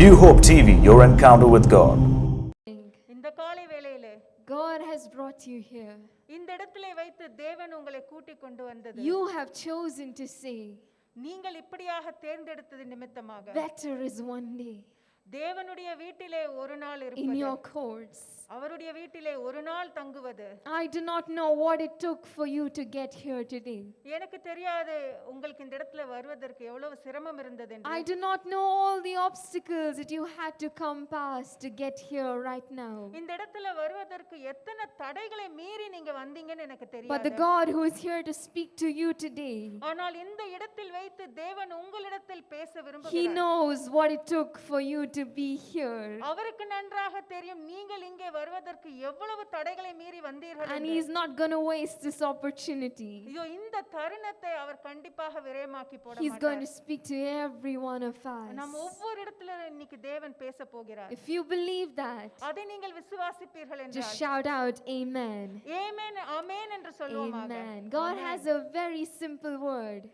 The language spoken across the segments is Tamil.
New Hope TV, your encounter with God. இந்த காலை வேளையிலே God has brought you here. இந்த இடத்திலே வைத்து தேவன் உங்களை கூட்டிக் கொண்டு வந்தது You have chosen to say, நீங்கள் இப்படியாக தேர்ந்தெடுத்தது நிமித்தமாக better is one day தேவனுடைய வீட்டிலே ஒரு நாள் in இருப்பது, your courts. அவருடைய வீட்டிலே ஒரு நாள் தங்குவது. I do not know what it took for you to get here today. எனக்கு தெரியாது உங்களுக்கு இந்த இடத்துல வருவதற்கு எவ்வளவு சிரமம் இருந்தது என்று. I do not know all the obstacles that you had to come past to get here right now. இந்த இடத்துல வருவதற்கு எத்தனை தடைகளை மீறி நீங்க வந்தீங்கன்னு எனக்கு But the தெரியாது. God who is here to speak to you today, ஆனால் இந்த இடத்தில் வைத்து தேவன் உங்களிடத்தில் பேச He விரும்புகிறார். knows what it took for you to be here. அவருக்கு நன்றாக தெரியும் நீங்கள் இங்கே வருவதற்கு எவ்வளவு தடைகளை மீறி வந்தீர்கள் And என்று. He is not going to waste this opportunity. ஐயோ, இந்த தருணத்தை அவர் கண்டிப்பாக விரயமாக்கி போட He's going to மாட்டார். speak to every one of நாம் us. ஒவ்வொரு இடத்துல இன்னைக்கு தேவன் பேச போகிறார். If you believe that, அதை நீங்கள் விசுவாசிப்பீர்கள் just என்றால் shout out amen. ஆமென் ஆமென் என்று சொல்வோமாக. Amen. God has a very simple word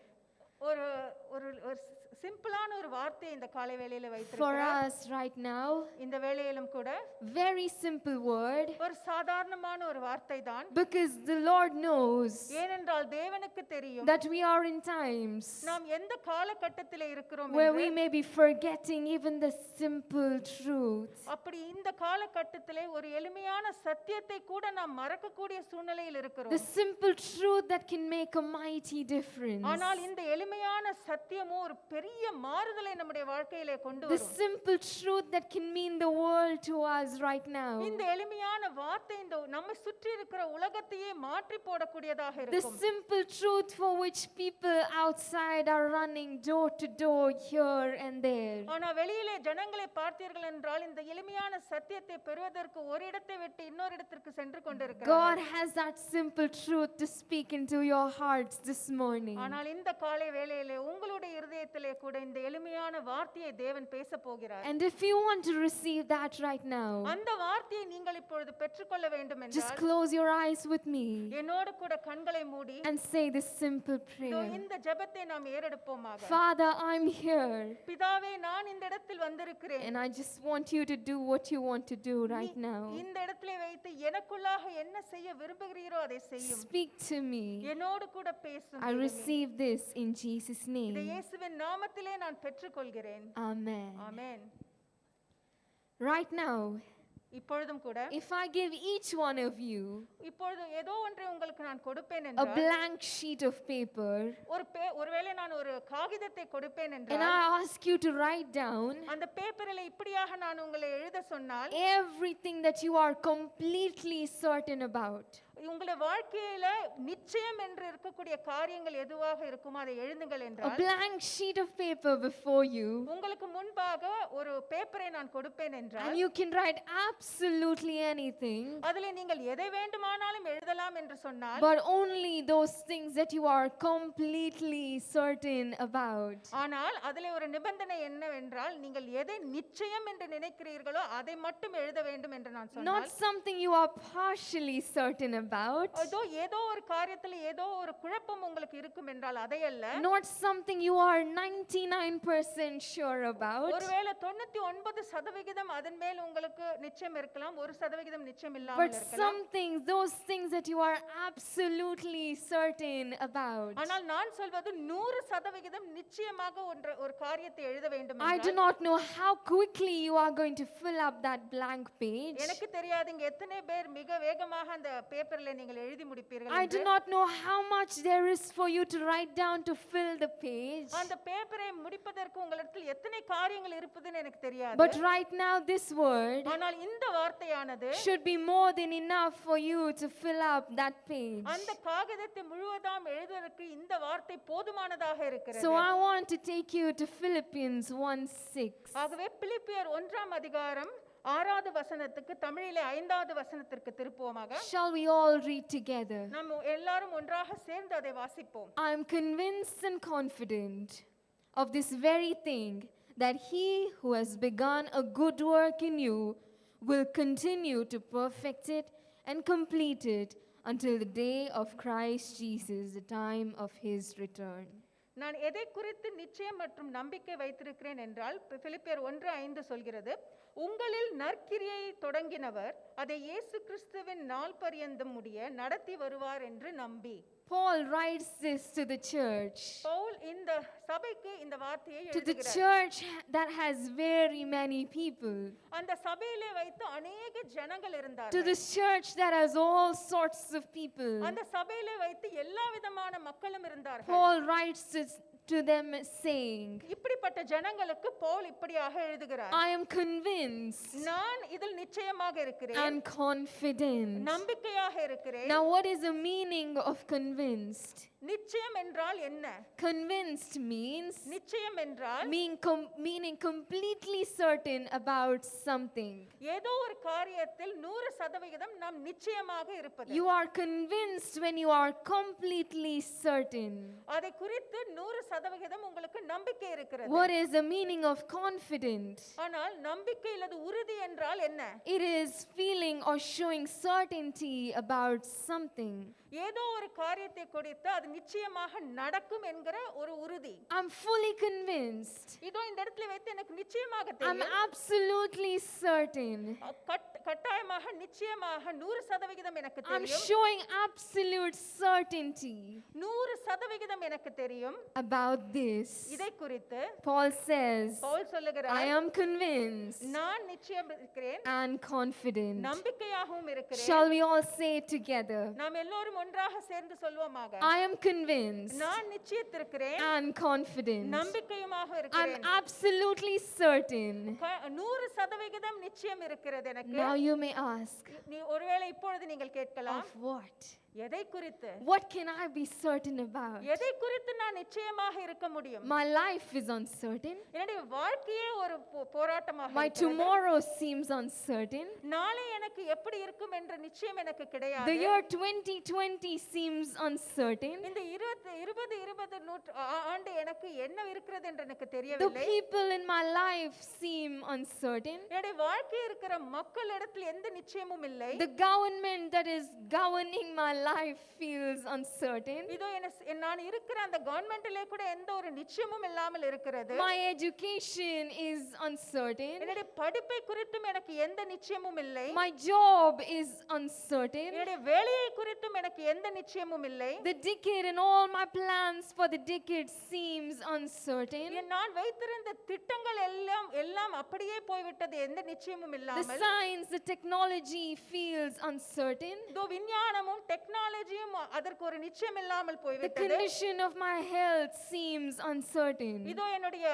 ஒரு ஒரு ஒரு சிம்பிளான ஒரு வார்த்தை இந்த காலை வேளையில for வைத்திருக்கிறார். us right now. இந்த வேளையிலும் கூட Very simple word, ஒரு சாதாரணமான ஒரு வார்த்தை தான். because the Lord knows ஏனென்றால் தேவனுக்கு தெரியும் that we are in times நாம் எந்த காலகட்டத்திலே இருக்கிறோம் where என்று. we may be forgetting even the simple truth. அப்படி இந்த காலகட்டத்திலே ஒரு எளிமையான சத்தியத்தை கூட நாம் மறக்கக்கூடிய சூழ்நிலையில் The இருக்கிறோம். simple truth that can make a mighty difference. ஆனால் இந்த எளிமையான சத்தியமும் ஒரு பெரிய மாறுதலை நம்முடைய வாழ்க்கையிலே கொண்டு The வரும். simple truth that can mean the world to us right now. இந்த எளிமையான வார்த்தை இந்த நம்மை சுற்றி இருக்கிற உலகத்தையே மாற்றி போடக்கூடியதாக The இருக்கும். simple truth for which people outside are running door to door here and there. ஆனா வெளியிலே ஜனங்களை பார்த்தீர்கள் என்றால் இந்த எளிமையான சத்தியத்தை பெறுவதற்கு ஒரு இடத்தை விட்டு இன்னொரு இடத்திற்கு சென்று God கொண்டிருக்கிறார்கள். has that simple truth to speak into your hearts this morning. ஆனால் இந்த காலை வேளையிலே உங்களுடைய இருதயத்திலே கூட இந்த எளிமையான வார்த்தையை தேவன் பேச போகிறார். And if you want to receive that right now, அந்த வார்த்தையை நீங்கள் இப்பொழுது பெற்றுக்கொள்ள வேண்டும் just என்றால் close your eyes with me என்னோடு கூட கண்களை மூடி and say this simple இதோ prayer. இந்த ஜெபத்தை நாம் ஏறெடுப்போமாக. Father, I'm here பிதாவே, நான் இந்த இடத்தில் வந்திருக்கிறேன். and I just want you to do what you want to do right now. இந்த இடத்திலே வைத்து எனக்குள்ளாக என்ன செய்ய விரும்புகிறீரோ அதை செய்யும். Speak to me. என்னோடு கூட பேசும். I receive this in Jesus' இந்த name. இயேசுவின் நாமத்திலே நான் பெற்றுக்கொள்கிறேன். Amen. ஆமென். Right now, இப்பொழுதும் கூட if I give each one of you இப்பொழுது ஏதோ ஒன்றை உங்களுக்கு நான் கொடுப்பேன் a என்றால், blank sheet of paper ஒருவேளை நான் ஒரு காகிதத்தை கொடுப்பேன் and என்றால், I ask you to write down அந்த பேப்பரில் இப்படியாக நான் உங்களை எழுத சொன்னால், everything that you are completely certain about, உங்களுடைய வாழ்க்கையில நிச்சயம் என்று இருக்கக்கூடிய காரியங்கள் எதுவாக இருக்குமோ அதை எழுதுங்கள் a என்றால், blank sheet of paper before you, உங்களுக்கு முன்பாக ஒரு பேப்பரை நான் கொடுப்பேன் என்றால், and you can write absolutely anything, அதிலே நீங்கள் எதை வேண்டுமானாலும் எழுதலாம் என்று சொன்னால், but only those things that you are completely certain about. ஆனால் அதிலே ஒரு நிபந்தனை என்னவென்றால், நீங்கள் எதை நிச்சயம் என்று நினைக்கிறீர்களோ அதை மட்டும் எழுத வேண்டும் என்று நான் Not சொன்னால், something you are partially certain about, ஏதோ ஒரு காரியத்தில் ஏதோ ஒரு குழப்பம் உங்களுக்கு இருக்கும் என்றால் அதை அல்ல. not something you are 99% sure about, ஒருவேளை 99% அதன் மேல் உங்களுக்கு நிச்சயம் இருக்கலாம், 1% நிச்சயம் but இல்லாமல் இருக்கலாம். something, those things that you are absolutely certain about. ஆனால் நான் சொல்வது 100% நிச்சயமாக ஒரு காரியத்தை எழுத வேண்டும் I do என்றால், not know how quickly you are going to fill up that blank page. எனக்கு தெரியாது இங்க எத்தனை பேர் மிக வேகமாக அந்த பேப்பர்ல நீங்கள் எழுதி முடிப்பீர்கள் I do என்று. not know how much there is for you to write down to fill the page. அந்த பேப்பரை முடிப்பதற்கு உங்களிடத்தில் எத்தனை காரியங்கள் இருப்பதுன்னு எனக்கு தெரியாது. But right now this word ஆனால் இந்த வார்த்தையானது should be more than enough for you to fill up that page. அந்த காகிதத்தை முழுவதும் எழுதுவதற்கு இந்த வார்த்தை போதுமானதாக இருக்கிறது. So I want to take you to Philippians 1:6. ஆகவே பிலிப்பியர் 1ஆம் அதிகாரம் 6வது வசனத்துக்கு தமிழிலே 5வது வசனத்திற்கு திருப்புவோமாக. Shall we all read together? நாம் எல்லாரும் ஒன்றாக சேர்ந்து அதை வாசிப்போம். I am convinced and confident of this very thing, that he who has begun a good work in you will continue to perfect it and complete it until the day of Christ Jesus, the time of his return. நான் எதை குறித்து நிச்சயம் மற்றும் நம்பிக்கை வைத்திருக்கிறேன் என்றால் பிலிப்பியர் 1:5 சொல்கிறது, உங்களில் நற்கிரியை தொடங்கினவர் அதை இயேசு கிறிஸ்துவின் நாள் பரியந்தம் முடிய நடத்தி வருவார் என்று நம்பி. Paul writes this to the church. Pavul இந்த சபைக்கு இந்த வார்த்தையை To the எழுதுகிறார். church that has very many people. அந்த சபையிலே வைத்து अनेक ஜனங்கள் To இருந்தார்கள். this church that has all sorts of people. அந்த சபையிலே வைத்து எல்லா விதமான மக்களும் இருந்தார்கள். Paul writes to them saying, இப்படிப்பட்ட ஜனங்களுக்கு பவுல் இப்படியாக எழுதுகிறார், I am convinced நான் இதில் நிச்சயமாக இருக்கிறேன், and confident. நம்பிக்கையாக இருக்கிறேன். Now, what is the meaning of convinced? நிச்சயம் என்றால் என்ன? Convinced means நிச்சயம் என்றால் meaning completely certain about something. ஏதோ ஒரு காரியத்தில் 100% நாம் நிச்சயமாக இருப்பது. You are convinced when you are completely certain. அதை குறித்து 100% உங்களுக்கு நம்பிக்கை இருக்கிறது. What is the meaning of confident? ஆனால் நம்பிக்கை அல்லது உறுதி என்றால் என்ன? It is feeling or showing certainty about something. ஏதோ ஒரு காரியத்தை குறித்து அது நிச்சயமாக நடக்கும் என்கிற ஒரு உறுதி. I'm fully convinced. இதோ இந்த இடத்துல வைத்து எனக்கு நிச்சயமாக I'm தெரியும், absolutely certain. கட்டாயமாக நிச்சயமாக 100% எனக்கு I'm தெரியும், showing absolute certainty 100% எனக்கு தெரியும் about this. இதை குறித்து Paul says, பவுல் I சொல்லுகிறார், am convinced நான் நிச்சயம் இருக்கிறேன், and confident. நம்பிக்கையாகவும் இருக்கிறேன். Shall we all say it together? நாம் எல்லோரும் ஒன்றாக சேர்ந்து சொல்வோமாக, I am convinced நான் நிச்சயத்திருக்கிறேன், and confident. நம்பிக்கையுமாக I'm இருக்கிறேன், absolutely certain. 100% நிச்சயம் இருக்கிறது எனக்கு. Now you may ask, நீ ஒருவேளை இப்பொழுது நீங்கள் கேட்கலாம், of what? எதை குறித்து? What can I be certain about? எதை குறித்து நான் நிச்சயமாக இருக்க முடியும்? My life is uncertain. என்னுடைய வாழ்க்கையே ஒரு போராட்டமாக My இருக்கிறது. tomorrow seems uncertain. நாளை எனக்கு எப்படி இருக்கும் என்ற நிச்சயம் எனக்கு The கிடையாது. year 2020 seems uncertain. இந்த 2020 ஆண்டு எனக்கு என்ன இருக்கிறது என்று எனக்கு The தெரியவில்லை. people in my life seem uncertain. என்னுடைய வாழ்க்கை இருக்கிற மக்களிடத்தில் எந்த நிச்சயமும் இல்லை. The government that is governing my life feels uncertain. இதோ நான் இருக்கிற அந்த கவர்மெண்ட்டிலே கூட எந்த ஒரு நிச்சயமும் இல்லாமல் இருக்கிறது. My education is uncertain. என்னுடைய படிப்பை குறித்தும் எனக்கு எந்த நிச்சயமும் இல்லை. My job is uncertain. என்னுடைய வேலையை குறித்தும் எனக்கு எந்த நிச்சயமும் இல்லை. The decade and all my plans for the decade seems uncertain. நான் வைத்திருந்த திட்டங்கள் எல்லாம் அப்படியே போய்விட்டது, எந்த நிச்சயமும் The இல்லாமல். science, the technology feels uncertain. இதோ விஞ்ஞானமும் டெக்னாலஜியும் அதற்கு ஒரு நிச்சயம் இல்லாமல் The போய்விட்டது. condition of my health seems uncertain. இதோ என்னுடைய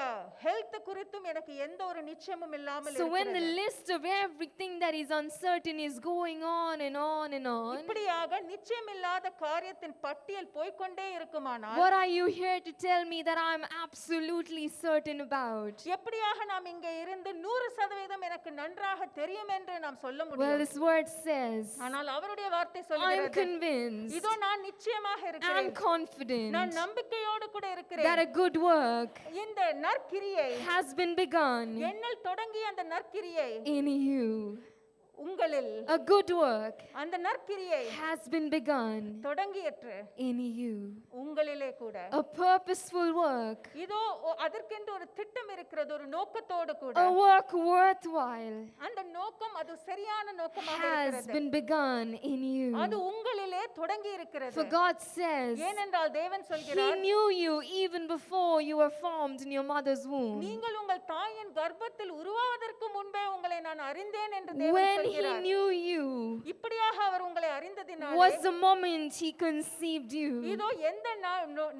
ஹெல்த் குறித்தும் எனக்கு எந்த ஒரு நிச்சயமும் இல்லாமல் So when the இருக்கிறது. list of everything that is uncertain is going on and on and on, இப்படியாக நிச்சயமில்லாத காரியத்தின் பட்டியல் போய்க்கொண்டே இருக்குமானால் what are you here to tell me that I'm absolutely certain about? எப்படியாக நாம் இங்கே இருந்து 100% எனக்கு நன்றாக தெரியும் என்று நாம் சொல்ல Well, முடியும். this word says, ஆனால் அவருடைய வார்த்தை I'm சொல்கிறது, convinced, இதோ நான் நிச்சயமாக I'm இருக்கிறேன், confident நான் நம்பிக்கையோடு கூட that இருக்கிறேன். a good work இந்த நற்கிரியை has been begun என்னில் தொடங்கிய அந்த நற்கிரியை in you. உங்களில் A good work அந்த நற்கிரியை has been begun தொடங்கியற்று in you. உங்களிலே கூட A purposeful work, இதோ அதற்கென்று ஒரு திட்டம் இருக்கிறது, ஒரு நோக்கத்தோடு கூட. a work worthwhile அந்த நோக்கம் அது சரியான நோக்கமாக has இருக்கிறது. been begun in you. அது உங்களிலே தொடங்கி இருக்கிறது. For God says, ஏனென்றால் தேவன் He சொல்கிறார், knew you even before you were formed in your mother's womb. நீங்கள் உங்கள் தாயின் கர்ப்பத்தில் உருவாவதற்கு முன்பே உங்களை நான் அறிந்தேன் என்று தேவன் When He சொல்கிறார். knew you இப்படியாக அவர் உங்களை அறிந்ததினாலே was the moment He conceived you. இதோ எந்த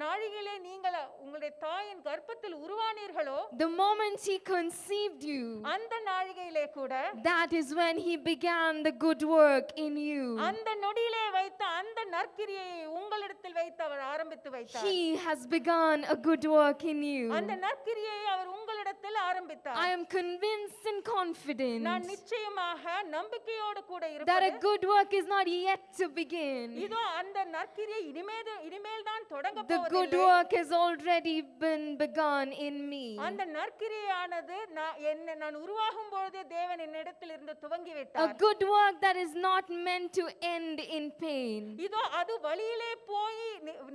நாழிகையிலே நீங்கள் உங்களுடைய தாயின் கர்ப்பத்தில் உருவானீர்களோ The moment He conceived you, அந்த நாழிகையிலே கூட that is when He began the good work in you. அந்த நொடியிலே வைத்த அந்த நற்கிரியை உங்களிடத்தில் வைத்து அவர் ஆரம்பித்து வைத்தார். He has begun a good work in you. அந்த நற்கிரியை அவர் உங்களிடத்தில் ஆரம்பித்தார். ஆரம்பித்தார். I am convinced and confident நான் நிச்சயமாக நம்பிக்கையோடு கூட that a இருப்பது good work is not yet to begin. இதோ அந்த நற்கிரியை இனிமேல் தான் தொடங்க The good போவதில்லை. work has already been begun in me. அந்த நற்கிரியானது நான் உருவாகும் பொழுதே தேவன் என்னிடத்தில் இருந்து துவங்கி A விட்டார். good work that is not meant to end in pain. இதோ அது வழியிலே போய்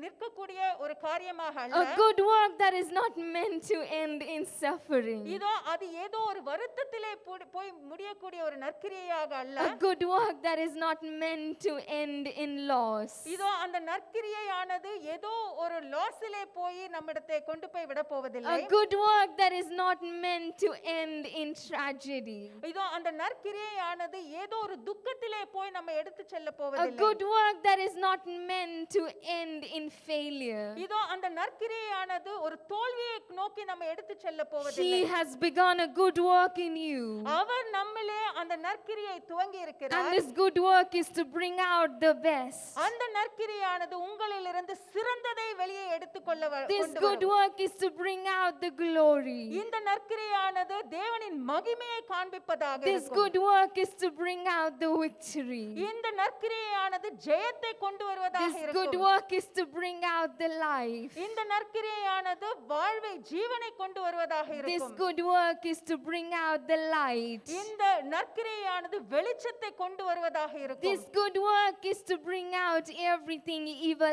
நிற்கக்கூடிய ஒரு காரியமாக A அல்ல. good work that is not meant to end in suffering. இதோ அது ஏதோ ஒரு வருத்தத்திலே போய் முடியக்கூடிய ஒரு நற்கிரியையாக அல்ல. A good work that is not meant to end in loss. இதோ அந்த நற்கிரியையானது ஏதோ ஒரு லாஸிலே போய் நம்மிடத்தை கொண்டு போய் விட போவதில்லை. A good work that is not meant to end in tragedy. இதோ அந்த நற்கிரியையானது ஏதோ ஒரு துக்கத்திலே போய் நம்ம எடுத்து செல்ல A போவதில்லை. good work that is not meant to end in failure. இதோ அந்த நற்கிரியையானது ஒரு தோல்வியை நோக்கி நம்ம எடுத்து செல்ல He போவதில்லை. has begun a good work in you. அவர் நம்மிலே அந்த நற்கிரியை துவங்கி And இருக்கிறார். this good work is to bring out the best. அந்த நற்கிரியானது உங்களிலிருந்து சிறந்ததை வெளியே எடுத்துக்கொள்ள This கொண்டு good வரும். work is to bring out the glory. இந்த நற்கிரியானது தேவனின் மகிமையை காண்பிப்பதாக This இருக்கும். good work is to bring out the victory. இந்த நற்கிரியானது ஜெயத்தை கொண்டு வருவதாக This good இருக்கும். work is to bring out the life. இந்த நற்கிரியானது வாழ்வை ஜீவனை கொண்டு வருவதாக This இருக்கும். good work is to bring out the light. இந்த நற்கிரியானது வெளிச்சத்தை கொண்டு வருவதாக இருக்கும். This good work is to bring out everything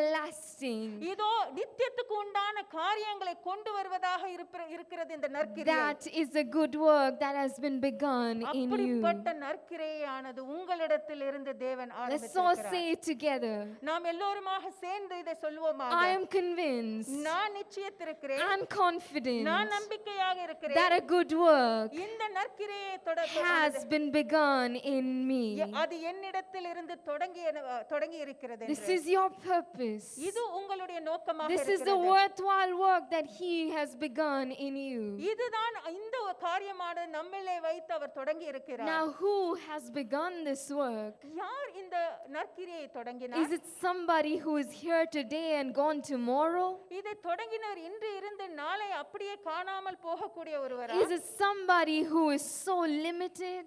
everlasting. இதோ நித்தியத்துக்கு உண்டான காரியங்களை கொண்டு வருவதாக இருக்கிறது இந்த நற்கிரியை. That is a good work that has been begun in you. அப்படிப்பட்ட நற்கிரியானது உங்களிடத்தில் இருந்து தேவன் Let's all ஆரம்பித்திருக்கிறார். say it together. நாம் எல்லோருமாக சேர்ந்து இதை சொல்வோமாக. I am convinced நான் நிச்சயித்திருக்கிறேன், and confident நான் நம்பிக்கையாக that இருக்கிறேன், a good work இந்த நற்கிரியை has been begun in me. அது என்னிடத்தில் இருந்து தொடங்கி இருக்கிறது This என்று. is your purpose. இது உங்களுடைய நோக்கமாக This is the இருக்கிறது. worthwhile work that He has begun in you. இதுதான் இந்த காரியமானது நம்மிலே வைத்து அவர் தொடங்கி இருக்கிறார். Now, who has begun this work? யார் இந்த நற்கிரியை தொடங்கினார்? Is it somebody who is here today and gone tomorrow? இதை தொடங்கினவர் இன்று இருந்து நாளை அப்படியே காணாமல் போகக்கூடிய ஒருவரா? Is it somebody who is so limited?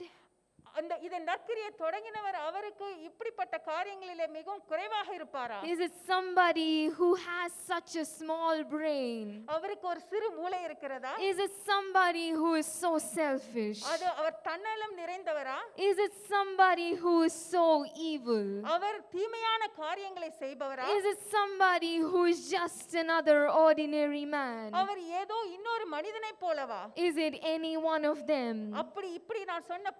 இந்த நற்கிரியை தொடங்கினவர் அவருக்கு இப்படிப்பட்ட காரியங்களிலே மிகவும் குறைவாக இருப்பாரா? Is it somebody who has such a small brain? அவருக்கு ஒரு சிறு மூளை இருக்கிறதா? Is it somebody who is so selfish? அது அவர் தன்னலம் நிறைந்தவரா? Is it somebody who is so evil? அவர் தீமையான காரியங்களை செய்பவரா? Is it somebody who is just another ordinary man? அவர் ஏதோ இன்னொரு மனிதனைப் போலவா? Is it any one of them? இப்படி நான் சொன்ன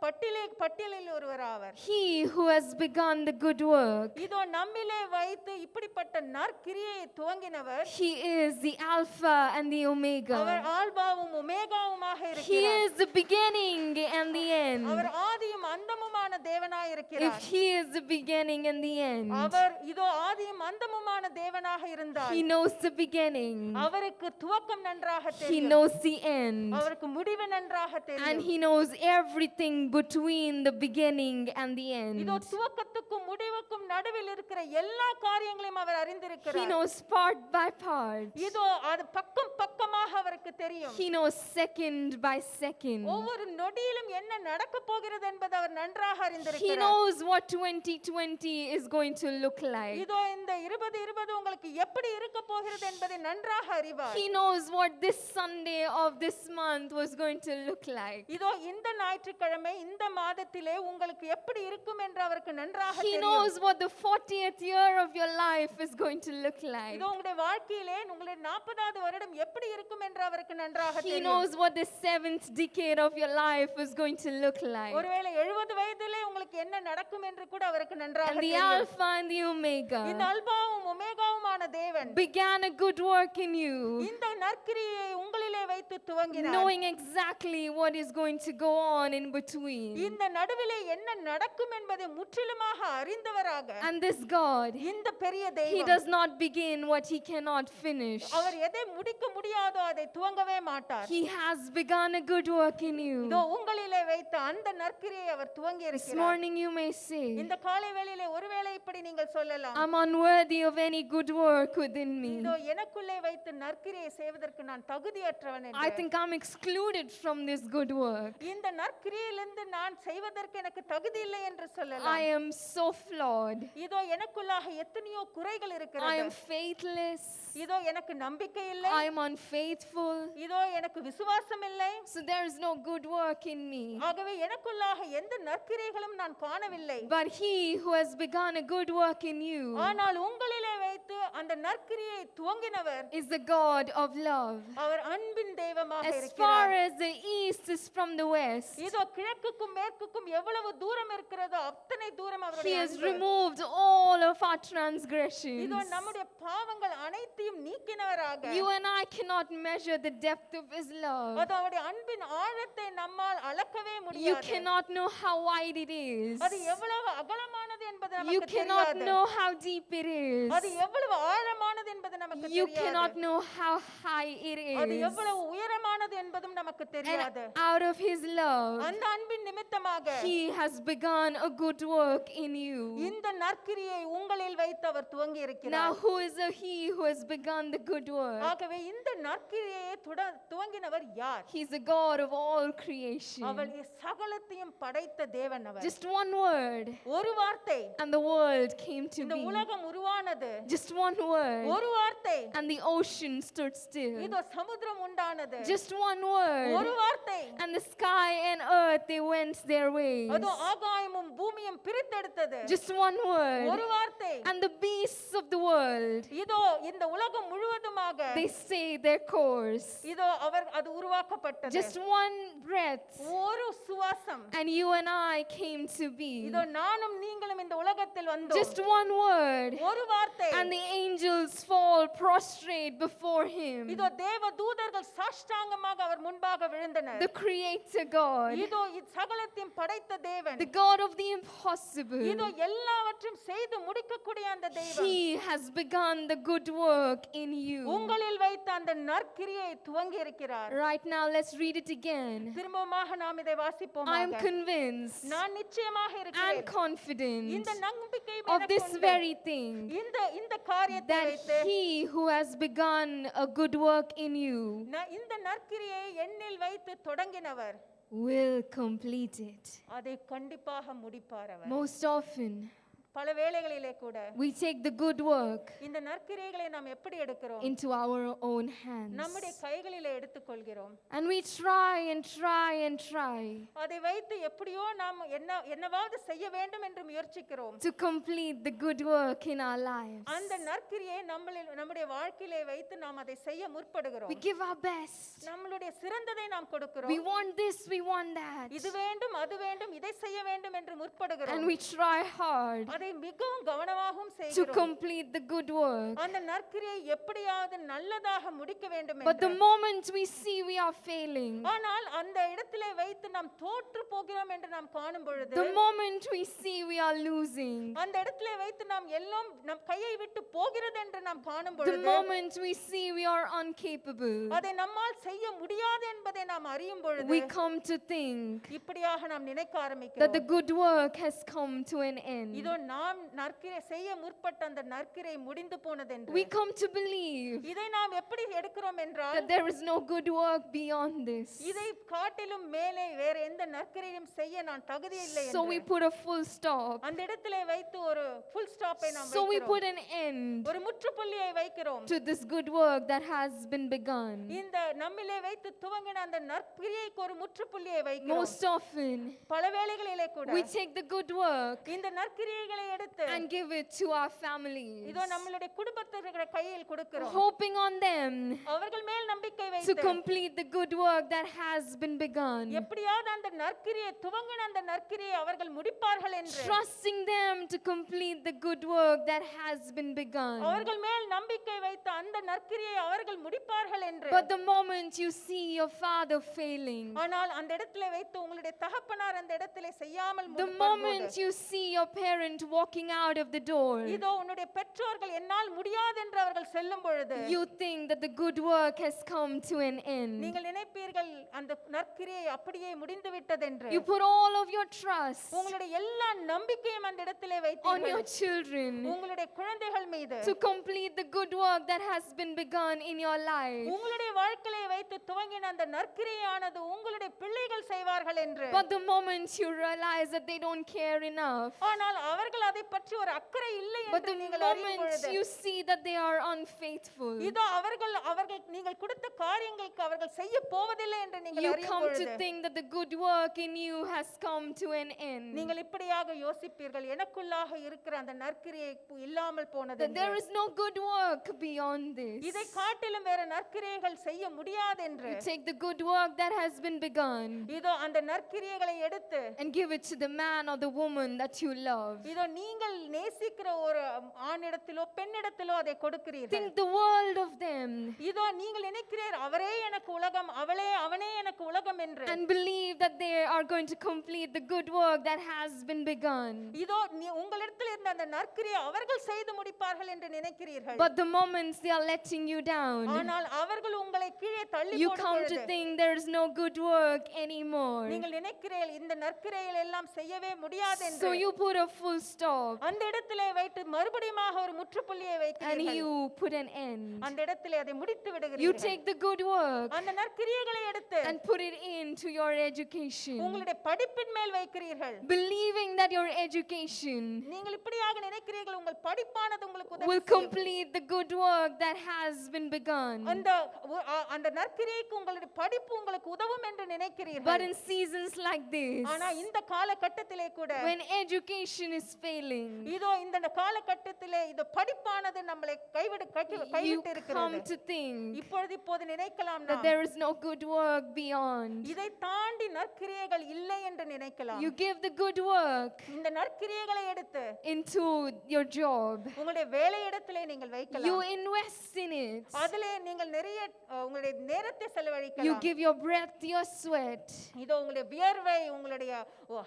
பட்டியலில் ஒருவர் அவர். He who has begun the good work. இதோ நம்மிலே வைத்து இப்படிப்பட்ட நற்கிரியை துவங்கினவர். He is the Alpha and the Omega. Our ஆல்பாவும் ஒமேகாவுமாக He இருக்கிறார். is the beginning and the end. அவர் ஆதியும் அந்தமுமான தேவனாய் If இருக்கிறார். He is the beginning and the end, அவர் இதோ ஆதியும் அந்தமுமான தேவனாக இருந்தார். He knows the beginning. அவருக்கு துவக்கம் நன்றாக He தெரியும். knows the end. அவருக்கு முடிவு நன்றாக And தெரியும். He knows everything between the beginning and the இதோ end. துவக்கத்துக்கும் முடிவுக்கும் நடுவில் இருக்கிற எல்லா காரியங்களையும் அவர் He அறிந்திருக்கிறார். knows part by part. இதோ அது பக்கமாக அவருக்கு தெரியும். He knows second by second. ஒவ்வொரு நொடியிலும் என்ன நடக்க போகிறது என்பது அவர் நன்றாக He அறிந்திருக்கிறார். knows what 2020 is going to look like. இதோ இந்த 2020 உங்களுக்கு எப்படி இருக்க போகிறது என்பதை நன்றாக அறிவார். He knows what this Sunday of this month was going to look like. இதோ இந்த ஞாயிற்றுக்கிழமை இந்த மாதத்திலே உங்களுக்கு எப்படி இருக்கும் என்று அவருக்கு நன்றாக He தெரியும். knows what the 40th year of your life is going to look like. இதோ உங்களுடைய வாழ்க்கையிலே உங்களுடைய 40வது வருடம் எப்படி இருக்கும் என்று அவருக்கு நன்றாக He தெரியும். knows what the 7th decade of your life is going to look like. ஒருவேளை 70 வயதிலே உங்களுக்கு என்ன நடக்கும் என்று கூட அவருக்கு நன்றாக And the தெரியும். Alpha and the இந்த Omega அல்பாவும் ஒமேகாவுமான தேவன் began a good work in you, இந்த நற்கிரியை உங்களிலே வைத்து துவங்கினார். knowing exactly what is going to go on in between. இந்த நடுவிலே என்ன நடக்கும் என்பதை முற்றிலுமாக அறிந்தவராக And this God, இந்த பெரிய He தெய்வம் does not begin what He cannot finish. அவர் எதை முடிக்க முடியாதோ அதை துவங்கவே மாட்டார். He has begun a good work in you. இதோ உங்களிலே வைத்த அந்த நற்கிரியை அவர் துவங்கி இருக்கிறார். இருக்கிறார். morning you may say, இந்த காலை வேளையிலே ஒருவேளை இப்படி நீங்கள் சொல்லலாம், I'm unworthy of any good work within me. இதோ எனக்குள்ளே வைத்து நற்கிரியை செய்வதற்கு நான் தகுதியற்றவன் I என்று. think I'm excluded from this good work. இந்த நற்கிரியிலிருந்து நான் செய்வதற்கு எனக்கு தகுதி இல்லை என்று I சொல்லலாம். am so flawed. இதோ எனக்குள்ளாக எத்தனையோ குறைகள் I இருக்கிறது. am faithless. இதோ எனக்கு நம்பிக்கை இல்லை, I am unfaithful. இதோ எனக்கு விசுவாசம் இல்லை. So there is no good work in me. ஆகவே எனக்குள்ளாக எந்த நற்கிரைகளும் நான் காணவில்லை. But he who has begun a good work in you ஆனால் உங்களிலே வைத்து அந்த நற்கிரியை துவங்கினவர் is the God of love. அவர் அன்பின் தெய்வமாக As far இருக்கிறார். as the east is from the west, இதோ கிழக்குக்கும் மேற்குக்கும் எவ்வளவு தூரம் இருக்கிறதோ அத்தனை தூரம் he அவருடைய has அன்பு. removed all of our transgressions. இதோ நம்முடைய பாவங்கள் அனைத்தையும் நீக்கினவராக. You and I cannot measure the depth of his love. அது அவருடைய அன்பின் ஆழத்தை நம்மால் அளக்கவே You முடியாது. cannot know how wide it is. அது எவ்வளவு அகலமானது என்பது You நமக்கு cannot தெரியாது. know how deep it is. அது எவ்வளவு ஆழமானது என்பது நமக்கு You cannot தெரியாது. know how high it அது is. எவ்வளவு உயரமானது என்பதும் நமக்கு தெரியாது. And out of his love, அந்த அன்பின் நிமித்தமாக he has begun a good work in you. இந்த நற்கிரியை உங்களில் வைத்து அவர் துவங்கி Now இருக்கிறார். who is he who has begun the good work? ஆகவே இந்த நற்கிரியை துவங்கினவர் யார்? He's the God of all creation. அவள் சகலத்தையும் படைத்த தேவன் அவர். Just one word ஒரு வார்த்தை and the world came to இந்த be. உலகம் உருவானது. Just one word ஒரு வார்த்தை and the ocean stood still. இதோ சமுத்திரம் உண்டானது. Just one word ஒரு வார்த்தை and the sky and earth they went their ways. அதோ ஆகாயமும் பூமியும் பிரித்தெடுத்தது. Just one word ஒரு வார்த்தை and the beasts of the world இதோ இந்த உலகம் முழுவதுமாக they stay their course. இதோ அது உருவாக்கப்பட்டது. Just one breath ஒரு சுவாசம் and you and I came to be. இதோ நானும் நீங்களும் இந்த உலகத்தில் வந்தோம். Just one word ஒரு வார்த்தை and the angels fall prostrate before him. இதோ தேவ தூதர்கள் சாஷ்டாங்கமாக அவர் முன்பாக விழுந்தனர். The creator God, இதோ சகலத்தையும் படைத்த தேவன், the God of the impossible, இதோ எல்லாவற்றையும் செய்து முடிக்கக்கூடிய அந்த தெய்வம் he has begun the good work in you. உங்களில் வைத்த அந்த நற்கிரியை துவங்கி இருக்கிறார். Right now let's read it again. திரும்பமாக நாம் இதை I am வாசிப்போமாக. convinced நான் நிச்சயமாக and இருக்கிறேன் confident இந்த நம்பிக்கை of this very thing, இந்த காரியத்தை that வைத்து he who has begun a good work in you இந்த நற்கிரியை என்னில் வைத்து தொடங்கினவர் will complete it. அதை கண்டிப்பாக முடிப்பார் அவர். Most often பல வேளைகளிலே கூட we take the good work இந்த நற்கிரியைகளை நாம் எப்படி எடுக்கிறோம்? into our own hands நம்முடைய கைகளிலே எடுத்துக்கொள்கிறோம். and we try and try and try அதை வைத்து எப்படியோ நாம் என்னவாவது செய்ய வேண்டும் என்று முயற்சிக்கிறோம். to complete the good work in our lives. அந்த நற்கிரியை நம்முடைய வாழ்க்கையிலே வைத்து நாம் அதை செய்ய முற்படுகிறோம். We give our best. நம்மளுடைய சிறந்ததை நாம் கொடுக்கிறோம். We want this, we want that, இது வேண்டும் அது வேண்டும் இதை செய்ய வேண்டும் என்று and முற்படுகிறோம். we try hard அதை மிகவும் கவனமாகவும் to செய்கிறோம். complete the good work. அந்த நற்கிரியை எப்படியாவது நல்லதாக முடிக்க வேண்டும் But the என்று. moment we see we are failing, ஆனால் அந்த இடத்திலே வைத்து நாம் தோற்று போகிறோம் என்று நாம் காணும் பொழுது, the moment we see we are losing, அந்த இடத்திலே வைத்து நாம் எல்லாம் நம் கையை விட்டு போகிறது என்று நாம் காணும் the பொழுது, moment we see we are incapable, அதை நம்மால் செய்ய முடியாது என்பதை நாம் அறியும் பொழுது, we come to think இப்படியாக நாம் நினைக்க that the ஆரம்பிக்கிறோம். good work has come to an end. இதோ நாம் நற்கிரை செய்ய முற்பட்ட அந்த நற்கிரை முடிந்து போனது என்று. We come to believe இதை நாம் எப்படி எடுக்கிறோம் என்றால், that there is no good work beyond this. இதை காட்டிலும் மேலே வேற எந்த நற்கிரையும் செய்ய நான் தகுதி இல்லை So we என்று. put a full stop. அந்த இடத்திலே வைத்து ஒரு full stop ஐ நாம் So we put வைக்கிறோம். an end ஒரு முற்றுப்புள்ளியை வைக்கிறோம். to this good work that has been begun. இந்த நம்மிலே வைத்து துவங்கின அந்த நற்கிரியைக்கு ஒரு முற்றுப்புள்ளியை வைக்கிறோம். Most often, பல வேளைகளிலே கூட we take the good work இந்த நற்கிரியைகளை எடுத்து and give it to our families, இதோ நம்மளுடைய குடும்பத்தினர்கள் கையில் கொடுக்கிறோம். hoping on them அவர்கள் மேல் நம்பிக்கை to வைத்து complete the good work that has been begun, எப்படியாவது அந்த நற்கிரியை துவங்கின அந்த நற்கிரியை அவர்கள் முடிப்பார்கள் என்று. trusting them to complete the good work that has been begun. அவர்கள் மேல் நம்பிக்கை வைத்து அந்த நற்கிரியை அவர்கள் முடிப்பார்கள் என்று. But the moment you see your father failing, ஆனால் அந்த இடத்திலே வைத்து உங்களுடைய தகப்பனார் அந்த இடத்திலே செய்யாமல் the moment you see your parent walking out of the door, இதோ உன்னுடைய பெற்றோர்கள் என்னால் முடியாது என்று அவர்கள் செல்லும் பொழுது, you think that the good work has come to an end. நீங்கள் நினைப்பீர்கள் அந்த நற்கிரியை அப்படி கிரியை முடிந்து விட்டதென்று You put all of your trust உங்களுடைய எல்லா நம்பிக்கையும் அந்த இடத்திலே on வைத்தீர்கள் your children உங்களுடைய குழந்தைகள் மீது to complete the good work that has been begun in your life. உங்களுடைய வாழ்க்கையை வைத்து துவங்கின அந்த நற்கிரியையானது உங்களுடைய பிள்ளைகள் செய்வார்கள் என்று But the moment you realize that they don't care enough, ஆனால் அவர்கள் அதை பற்றி ஒரு அக்கறை இல்லை but என்று the நீங்கள் அறியும் moment பொழுது you see that they are unfaithful, இதோ அவர்கள் அவர்கள் நீங்கள் கொடுத்த காரியங்களுக்கு அவர்கள் செய்ய போவதில்லை என்று நீங்கள் you அறியும் come to பொழுது think that the good work in you has come to an end. நீங்கள் இப்படியாக யோசிப்பீர்கள் எனக்குள்ளாக இருக்கிற அந்த நற்கிரியை இல்லாமல் போனது That there is no good work beyond this. இதை காட்டிலும் வேற நற்கிரியைகள் செய்ய முடியாது என்று You take the good work that has been begun இதோ அந்த நற்கிரியைகளை எடுத்து and give it to the man or the woman that you love. இதோ நீங்கள் நேசிக்கிற ஒரு ஆணிடத்திலோ பெண்ணிடத்திலோ அதை கொடுக்கிறீர்கள் Think the world of them இதோ நீங்கள் நினைக்கிறீர் அவரே எனக்கு உலகம் அவனே எனக்கு உலகம் என்று and believe that they are going to complete the good work that has been begun. இதோ உங்களிடத்தில் இருந்த அந்த நற்கிரியை அவர்கள் செய்து முடிப்பார்கள் என்று நினைக்கிறீர்கள் But the moments they are letting you down, ஆனால் அவர்கள் உங்களை கீழே தள்ளி you போடும் come to பொழுது think there is no good work anymore. நீங்கள் நினைக்கிறீர்கள் இந்த நற்கிரியைகள் எல்லாம் செய்யவே முடியாது என்று So you put a full stop அந்த இடத்திலே வைத்து மறுபடியுமாக ஒரு முற்றுப்புள்ளியை and வைக்கிறீர்கள் you put an end. அந்த இடத்திலே அதை முடித்து You விடுகிறீர்கள் take the good work அந்த நற்கிரியைகளை எடுத்து and put it into your education, உங்களுடைய படிப்பின் மேல் வைக்கிறீர்கள் believing that your education நீங்கள் இப்படியாக நினைக்கிறீர்கள் உங்கள் படிப்பானது உங்களுக்கு உதவி will செய்யும். complete the good work that has been begun. அந்த நற்கிரியைக்கு உங்களுடைய படிப்பு உங்களுக்கு உதவும் என்று But நினைக்கிறீர்கள் in seasons like this, ஆனா இந்த காலகட்டத்திலே கூட when education is failing, இதோ இந்த காலகட்டத்திலே இது படிப்பானது நம்மளை you கைவிட்டு இருக்கிறது come to think இப்போது நினைக்கலாம் that நாம் there is no good work beyond. இதை தாண்டி நற்கிரியைகள் இல்லை என்று நினைக்கலாம் You give the good work இந்த நற்கிரியைகளை எடுத்து into your job. உங்களுடைய வேலையிடத்திலே நீங்கள் You வைக்கலாம் invest in it. அதிலே நீங்கள் நிறைய உங்களுடைய நேரத்தை You செலவழிக்கலாம் give your breath, your sweat, இதோ உங்களுடைய வியர்வை உங்களுடைய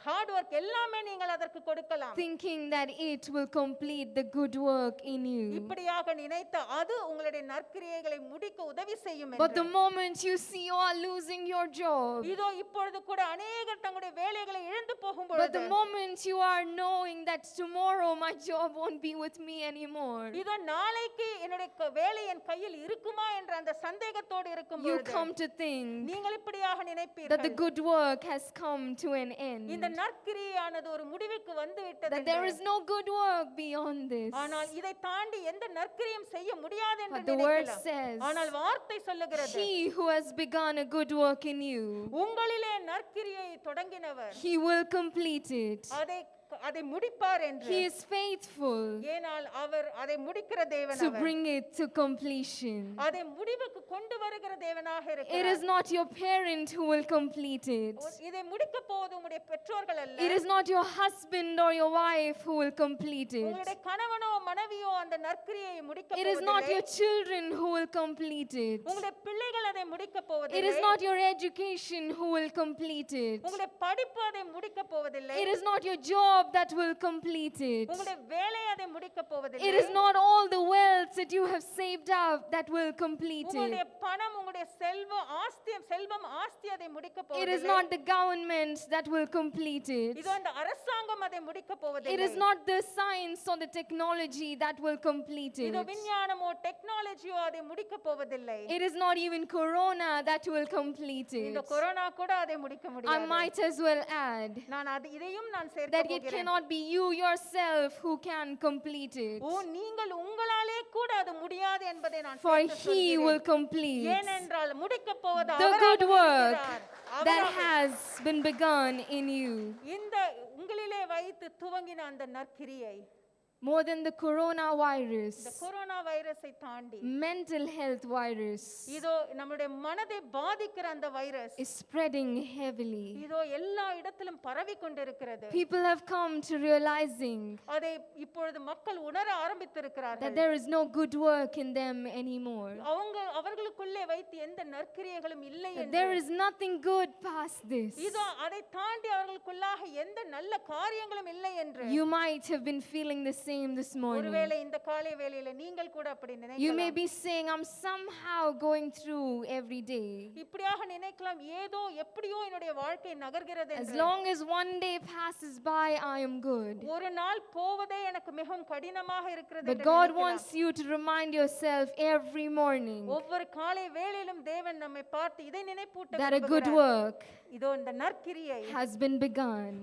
ஹார்ட் ஒர்க் எல்லாமே நீங்கள் அதற்கு கொடுக்கலாம் thinking that it will complete the good work in you. இப்படியாக நினைத்த அது உங்களுடைய நற்கிரியைகளை முடிக்க உதவி செய்யும் But the என்று. moment you see you are losing your job, இதோ இப்பொழுது கூட அநேகர் தங்களுடைய வேலைகளை இழந்து போகும் but பொழுது the moment you are knowing that tomorrow my job won't be with me anymore, இதோ நாளைக்கு என்னுடைய வேலை என் கையில் இருக்குமா என்ற அந்த சந்தேகத்தோடு இருக்கும் you பொழுது come to think நீங்கள் இப்படியாக that the நினைப்பீர்கள் good work has come to an end, இந்த நற்கிரியானது ஒரு முடிவுக்கு வந்து விட்டது that there என்று. is no good work beyond this. ஆனால் இதை தாண்டி எந்த நற்கிரியும் செய்ய முடியாது என்று But the word நினைக்கலாம் says, ஆனால் வார்த்தை சொல்லுகிறது He who has begun a good work in you, உங்களிலே நற்கிரியை தொடங்கினவர் He will complete it. அதை முடிப்பார் என்று He is faithful ஏனால் அவர் அதை முடிக்கிற தேவன் to our. bring it to completion. அதை முடிவுக்கு கொண்டு வருகிற தேவனாக It இருக்கிறார் is not your parent who will complete it. இதை முடிக்க போவது உங்களுடைய பெற்றோர்கள் அல்ல It is not your husband or your wife who will complete it. உங்களுடைய கணவனோ மனைவியோ அந்த நற்கிரியை முடிக்க It is not போவதில்லை your children who will complete it. உங்களுடைய பிள்ளைகள் அதை முடிக்க It is போவதில்லை not your education who will complete it. உங்களுடைய படிப்பு அதை முடிக்க போவதில்லை It is not your job that will complete it. உங்களுடைய வேலை அதை முடிக்க It போவதில்லை is not all the wealth that you have saved up that will complete உங்களுடைய it. பணம் உங்களுடைய செல்வம் ஆஸ்தி அதை முடிக்க It is போவதில்லை not the government that will complete it. இதோ அந்த அரசாங்கம் அதை முடிக்க It போவதில்லை is not the science or the technology that will complete இதோ it. விஞ்ஞானமோ டெக்னாலஜியோ அதை முடிக்க போவதில்லை It is not even corona that will complete இந்த it. கொரோனா கூட அதை முடிக்க I முடியாது might as well add இதையும் நான் that சேர்க்க it போகிறேன் cannot be you yourself who can complete it. நீங்கள் உங்களாலே கூட அது முடியாது என்பதை நான் For சேர்த்து He சொல்கிறேன். will complete ஏனென்றால் முடிக்க போவது the அவராக good work இருக்கிறார். that அவராக. has been begun in you. இந்த உங்களிலே வைத்து துவங்கின அந்த நற்கிரியை More than the coronavirus, இந்த கொரோனா வைரஸை தாண்டி mental health virus இதோ நம்முடைய மனதை பாதிக்கிற அந்த வைரஸ் is spreading heavily. இதோ எல்லா இடத்திலும் பரவி கொண்டிருக்கிறது People have come to realizing அதை இப்பொழுது மக்கள் உணர that ஆரம்பித்திருக்கிறார்கள் there is no good work in them anymore. அவர்களுக்குள்ளே வைத்து எந்த நற்கிரியைகளும் இல்லை That என்று there is nothing good past this. இதோ அதை தாண்டி அவர்களுக்குள்ளாக எந்த நல்ல காரியங்களும் இல்லை என்று You might have been feeling the same this morning. ஒருவேளை இந்த காலை வேளையில நீங்கள் கூட அப்படி You may நினைக்கலாம் be saying, I'm somehow going through every day. இப்படியாக நினைக்கலாம் ஏதோ எப்படியோ என்னுடைய வாழ்க்கை நகர்கிறது As என்று, long as one day passes by, I am good. ஒரு நாள் போவதே எனக்கு மிகவும் கடினமாக இருக்கிறது But என்று God நினைக்கலாம். wants you to remind yourself every morning ஒவ்வொரு காலை வேளையிலும் தேவன் நம்மை பார்த்து இதை நினைப்பூட்ட that a good விரும்புகிறார். work இதோ இந்த நற்கிரியை has been begun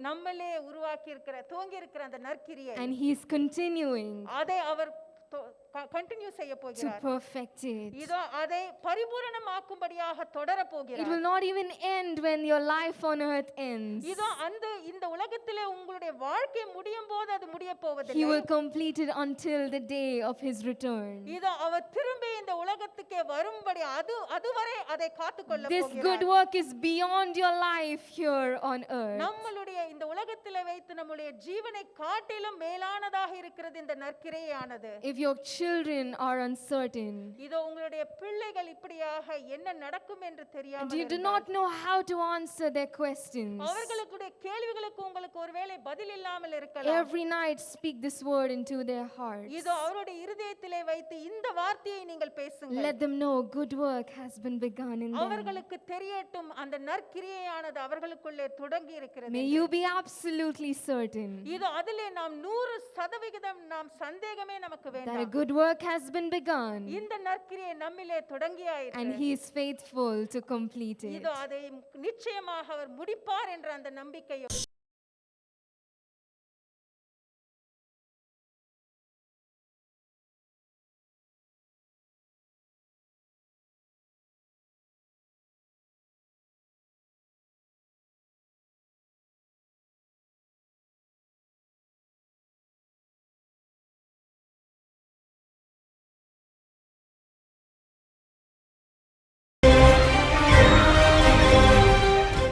நம்மளே உருவாக்கி இருக்கிற துவங்கி இருக்கிற அந்த நற்கிரியை and He is continuing அதை அவர் கண்டினியூ செய்ய to போகிறார். perfect it. இதோ அதை பரிபூரணமாக்கும்படியாக தொடர It போகிறார். will not even end when your life on earth ends. இதோ இந்த உலகத்திலே உங்களுடைய வாழ்க்கை முடியும் போது அது முடிய He போவதில்லை. will complete it until the day of His return. இதோ அவர் திரும்பி இந்த உலகத்துக்கே வரும்படி அதுவரை அதை காத்துக்கொள்ள This good போகிறார். work is beyond your life here on earth. நம்மளுடைய இந்த உலகத்திலே வைத்து நம்முடைய ஜீவனை காட்டிலும் மேலானதாக இருக்கிறது இந்த நற்கிரையானது. If your children are uncertain இதோ உங்களுடைய பிள்ளைகள் இப்படியாக என்ன நடக்கும் என்று and தெரியாமல் you do not know how to answer their questions, அவர்களுடைய கேள்விகளுக்கு உங்களுக்கு ஒருவேளை பதில் இல்லாமல் இருக்கலாம். every night speak this word into their hearts. இதோ அவருடைய இருதயத்திலே வைத்து இந்த வார்த்தையை நீங்கள் பேசுங்கள். Let them know good work has been begun in them. அவர்களுக்கு தெரியட்டும் அந்த நற்கிரியையானது அவர்களுக்குள்ளே தொடங்கி இருக்கிறது. May you be absolutely certain இதோ அதிலே நாம் 100% நாம் சந்தேகமே நமக்கு that a வேண்டாம். good work has been begun இந்த நற்கிரியை நம்மிலே and தொடங்கியாயிற்று. He is faithful to complete it. இதோ அதை நிச்சயமாக அவர் முடிப்பார் என்ற அந்த நம்பிக்கையோடு